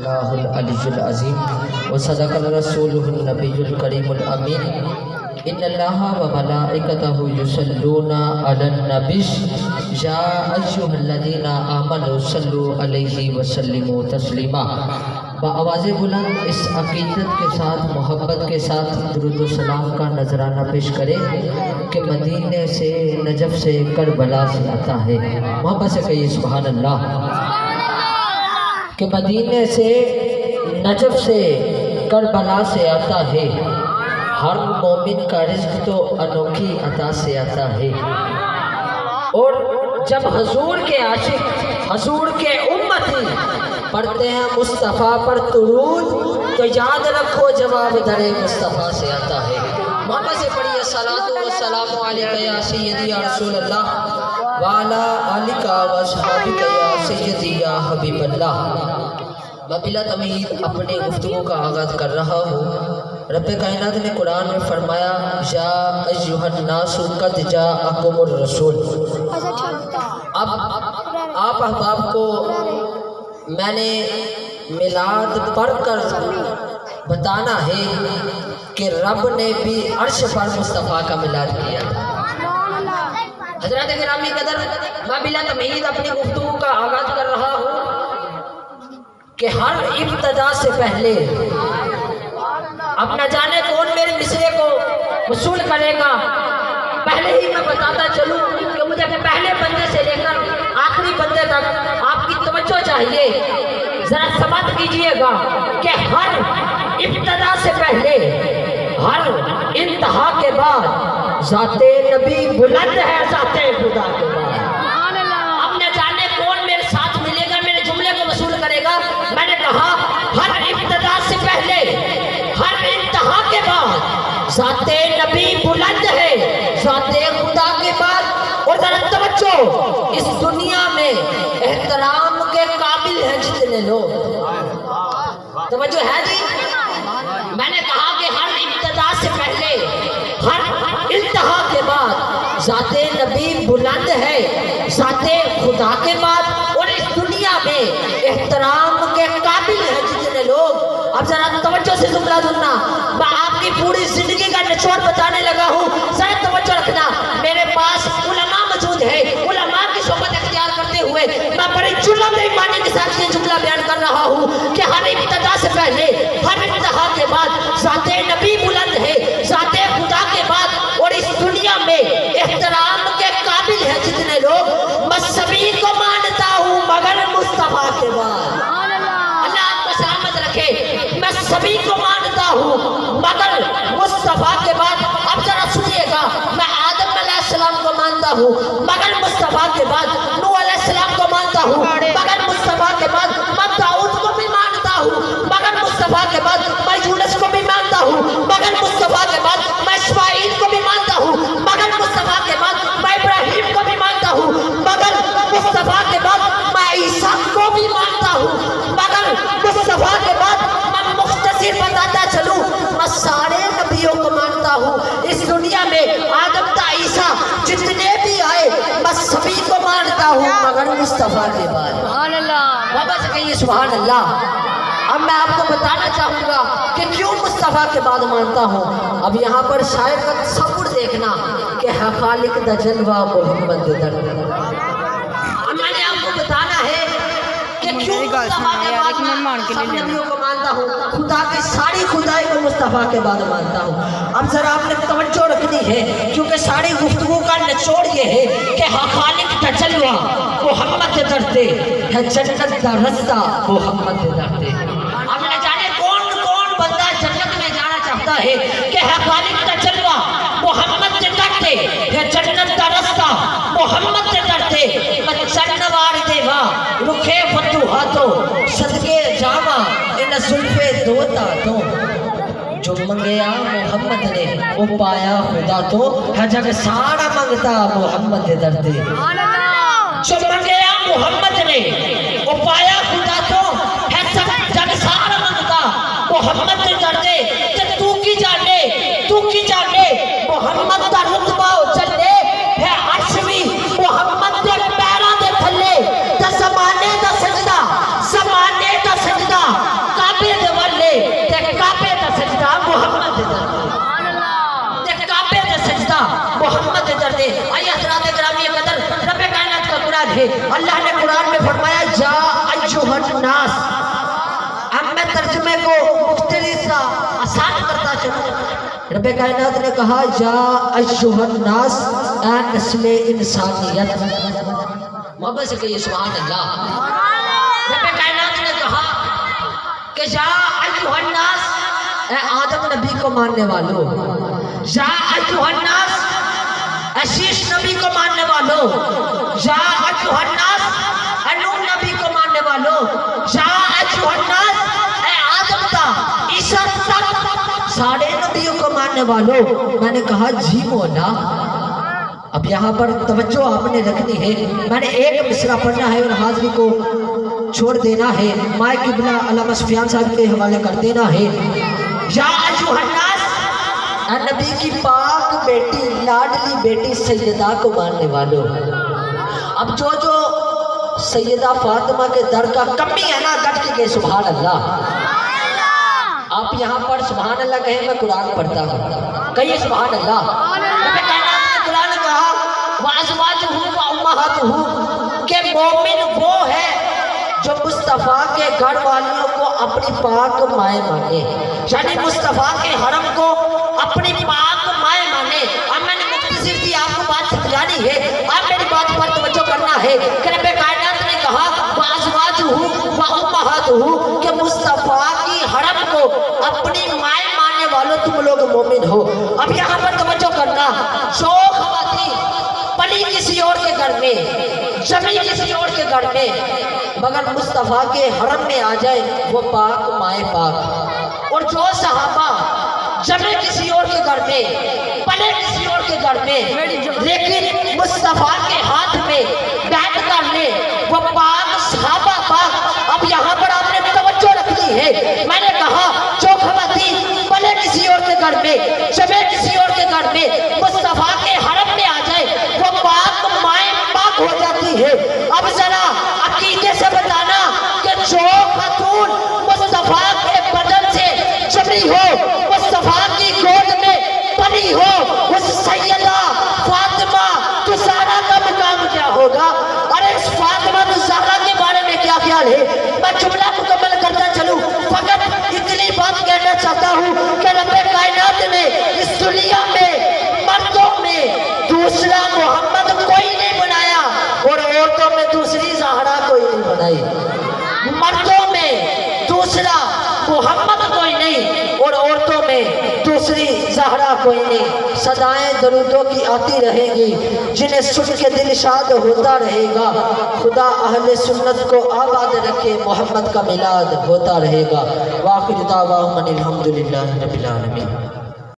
اللہ العلی العظیم وصدق الرسول النبی الکریم الامین ان اللہ و ملائکتہ یصلون علی النبی یا ایھا الذین آمنوا صلوا علیہ وسلموا تسلیما۔ بآواز بلند اس عقیدت کے ساتھ محبت کے ساتھ درود و سلام کا نذرانہ پیش کرے کہ مدینے سے نجف سے کربلا سے آتا ہے۔ محبت سے کہیے سبحان اللہ۔ کہ مدینے سے نجف سے کربلا سے آتا ہے، ہر مومن کا رزق تو انوکھی عطا سے آتا ہے۔ اور جب حضور کے عاشق، حضور کے امتی پڑھتے ہیں مصطفیٰ پر درود تو یاد رکھو جواب در مصطفیٰ سے آتا ہے۔ محمد سے پڑھیے صلاۃ و سلام علیک یا سیدی یا رسول اللہ وعلی آلک و اصحابک یا سیدی یا حبیب اللہ۔ میں بلا تمہید اپنے گفتگو کا آغاز کر رہا ہوں۔ رب کائنات نے قرآن میں فرمایا یا ایھا الناس قد جاءکم الرسول۔ اب آپ احباب کو میں نے میلاد پڑھ کر بتانا ہے کہ رب نے بھی عرش پر مصطفیٰ کا میلاد کیا تھا۔ حضرات گرامی قدر، میں بلا تمہید اپنی گفتگو کا آغاز کر رہا ہوں کہ ہر ابتدا سے پہلے اب نہ جانے کون میرے مصرے کو وصول کرے گا، پہلے ہی میں بتاتا چلوں کہ مجھے پہلے بندے سے لے کر آخری بندے تک آپ کی توجہ چاہیے۔ ذرا سمجھ کیجئے گا کہ ہر ابتدا سے پہلے، ہر انتہا کے بعد ذات نبی بلند ہے ذات خدا کے بعد۔ اب نہ جانے کون میرے ساتھ ملے گا، میرے جملے کو وصول کرے گا۔ میں نے کہا ہر ابتدا سے پہلے، ہر انتہا کے بعد ذات نبی بلند ہے ذات خدا کے بعد۔ اور ذرا توجہ، اس دنیا میں احترام کے قابل ہیں جتنے لوگ، توجہ ہے جی؟ میں نے کہا کہ ہر ابتدا سے پہلے، ہر انتہا کے بعد ذات نبی بلند ہے ذات خدا کے بعد۔ اور اس دنیا میں احترام کے قابل ہیں جتنے لوگ۔ اب ذرا توجہ سے جملہ سننا، میں آپ کی پوری زندگی کا نچوڑ بتانے لگا ہوں، ذرا توجہ رکھنا۔ میرے پاس علماء موجود ہے، علماء کی صحبت اختیار کرتے ہوئے میں بڑی جرأت ایمانی کے ساتھ یہ جملہ بیان کر رہا ہوں کہ ہر ابتدا سے پہلے، ہر انتہا کے بعد ذات نبی بلند ہے ذات خدا کے بعد۔ اور اس دنیا میں احترام کے قابل ہیں جتنے لوگ، میں سبھی کو مانتا ہوں مگر مصطفیٰ کے بعد۔ اللہ آپ کو سلامت رکھے۔ میں سبھی کو مانتا ہوں مگر مصطفیٰ کے بعد۔ اب ذرا سنیے گا، میں آدم علیہ السلام کو مانتا ہوں مگر مصطفیٰ کے بعد، نوح علیہ السلام کو مانتا ہوں مگر مصطفیٰ کے بعد، میں داؤد کو بھی مانتا ہوں مگر مصطفیٰ کے بعد، میں یونس کو بھی مانتا ہوں مگر مصطفیٰ کے بعد، میں اسماعیل کو بھی مانتا ہوں مگر مصطفیٰ کے بعد، میں ابراہیم کو بھی مانتا ہوں مگر مصطفیٰ کے بعد، میں عیسیٰ کو بھی مانتا ہوں مگر مصطفیٰ کے بعد۔ میں مختصر بتاتا چلوں، میں سارے نبیوں کو مانتا ہوں۔ اس دنیا میں آدم تا عیسیٰ جتنے بھی آئے میں سبھی کو مانتا ہوں مگر مصطفیٰ کے بعد۔ سبحان اللہ، بابا سے کہیے سبحان اللہ۔ اب میں آپ کو بتانا چاہوں گا کہ کیوں مصطفیٰ کے بعد مانتا ہوں۔ اب یہاں پر شاعر کا تصور دیکھنا کہ ہے خالق دا جلوہ محمد در۔ اب میں نے آپ کو بتانا ہے کہ کیوں مصطفیٰ کے بعد میں سب نبیوں کو مانتا ہوں، خدا کی ساری خدائی کو مصطفیٰ کے بعد مانتا ہوں۔ اب ذرا آپ نے توجہ رکھنی ہے کیونکہ ساری گفتگو کا نچوڑ یہ ہے کہ خالق دا جلوہ محمد درتے ہے جنت دا رستہ محمد درتے۔ اب نہ جانے کون کون بندہ جنت میں جانا چاہتا ہے کہ ہے خالق دا جلوہ محمد درتے ہے جنت دا رستہ محمد درتے۔ بچن وار دیوا رکھے فتوحاتوں صدقے جاوا ان زلفے دوتا تو۔ جو منگیا محمد نے وہ پایا خدا تو ہے جگ سارا منگتا محمد درتے۔ جو منگیا محمد نے وہ پایا خدا تو ہے جگ سارا منگتا محمد درتے۔ تو کی جانے محمد دا رتبہ چلے ہے عرش بھی محمد دے پیراں دے تھلے۔ زمانے دا سجدہ بیان ہے. اللہ نے قرآن میں فرمایا یا ایھا الناس. اب میں ترجمے کو مختصر سا آسان کرتا چلوں. رب کائنات نے کہا یا ایھا الناس، اے نسل انسانیت. محبت سے کہیے سبحان اللہ. رب کائنات نے کہا کہ یا ایھا الناس، اے آدم نبی کو ماننے والوں. یا ایھا الناس، اے شیش نبی کو ماننے والوں. یا ایھا الناس، اے نوح نبی کو ماننے والوں. یا ایھا الناس، اے آدم تا عیسیٰ تک سارے نبیوں کو ماننے والوں. میں نے کہا جی مولا. اب یہاں پر توجہ آپ نے رکھنی ہے. میں نے ایک مصرع پڑھنا ہے اور حاضری کو چھوڑ دینا ہے. مائے قبلہ علامہ سفیان صاحب کے حوالے کر دینا ہے. یا ایھا الناس، اے نبی کی پاک بیٹی لاڈلی بیٹی سیدہ کو ماننے والوں. اب جو سیدہ فاطمہ کے در کا کمی ہے نا، گٹ کے گئے سبحان اللہ. آپ یہاں پر سبحان اللہ کہیں، میں قرآن پڑھتا ہوں. کہیے سبحان اللہ. قرآن نے کہا وَأَزْوَاجُهُ وَأُمَّهَاتُهُ کہ مومن وہ ہے جو مصطفیٰ کے گھر والیوں کو اپنی پاک مائیں مانے. یعنی مصطفیٰ کے حرم کو اپنی پاک مائیں مانے. اب میں نے مختصر سی آپ کو بات سمجھانی ہے. آپ میری بات پر توجہ کرنا ہے کہ رب کائنات نے کہا وَأَزْوَاجُهُ وَأُمَّهَاتُهُ کہ مصطفیٰ کی حرم کو اپنی مائیں ماننے والوں تم لوگ مومن ہو. اب یہاں پر توجہ کرنا. جو خواتین پلی کسی اور کے گھر میں، جمی کسی اور کے گھر میں، مگر مصطفیٰ کے حرم میں آ جائے وہ پاک مائیں پاک. اور جو صحابہ جمے کسی اور کے گھر میں، پلے کسی اور کے گھر میں، لیکن مصطفیٰ کے ہاتھ میں بیعت کر لے وہ پاک صحابہ پاک. اب یہاں پر آپ نے توجہ رکھنی ہے. میں نے کہا جو خواتین پلے کسی اور کے گھر میں، جمے کسی اور کے گھر میں، مصطفیٰ کے حرم میں آ جائے وہ پاک مائیں پاک ہو جاتی ہے. اب ذرا عقیدے سے بتانا کہ جو خاتون مصطفیٰ کے بدن سے جمی ہو، مصطفیٰ کی گود میں پلی ہو، اس سیدہ فاطمہ زہرا کا مقام کیا ہوگا؟ اور اس فاطمہ زہرا کے بارے میں کیا خیال ہے؟ میں جملہ مکمل کرتا چلوں. فقط اتنی بات کہنا چاہتا ہوں کہ رب کائنات نے اس دنیا میں مردوں میں دوسرا محمد کوئی نہیں بنایا اور عورتوں میں دوسری زہرا کوئی نہیں بنائی. مردوں میں دوسرا محمد کوئی نہیں اور عورتوں میں دوسری زہرا کوئی نہیں. صدائیں درودوں کی آتی رہیں گی جنہیں سن کے دل شاد ہوتا رہے گا. خدا اہل سنت کو آباد رکھے، محمد کا میلاد ہوتا رہے گا. وآخر دعواہم ان الحمدللہ رب العالمین.